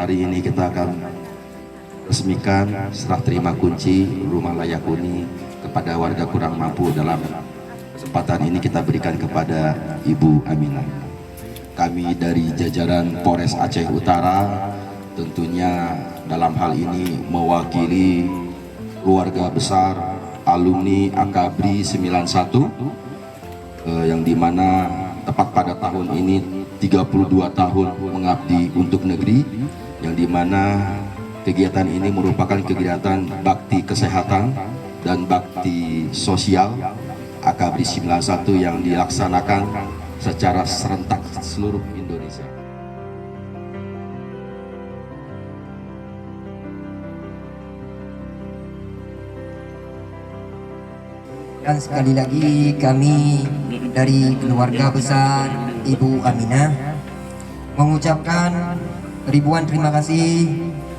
hari ini kita akan resmikan serah terima kunci rumah layak huni kepada warga kurang mampu. Dalam kesempatan ini kita berikan kepada Ibu Aminah. Kami dari jajaran Polres Aceh Utara tentunya dalam hal ini mewakili keluarga besar alumni Akabri 91 yang dimana tepat pada tahun ini 32 tahun mengabdi untuk negeri, yang dimana kegiatan ini merupakan kegiatan bakti kesehatan dan bakti sosial Akabri 91 yang dilaksanakan secara serentak seluruh Indonesia. Dan sekali lagi kami dari keluarga besar Ibu Aminah mengucapkan ribuan terima kasih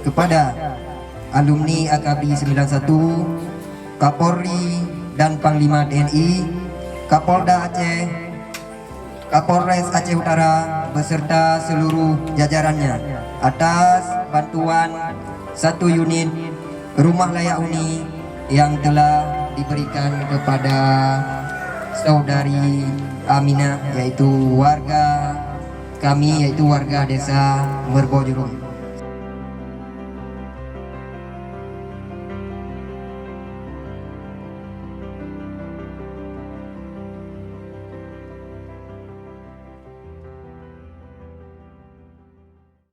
kepada alumni Akabri 91, Kapolri dan Panglima TNI, Kapolda Aceh, Kapolres Aceh Utara beserta seluruh jajarannya atas bantuan 1 unit rumah layak huni yang telah diberikan kepada saudari Aminah, yaitu warga kami, yaitu warga desa Merbojurung.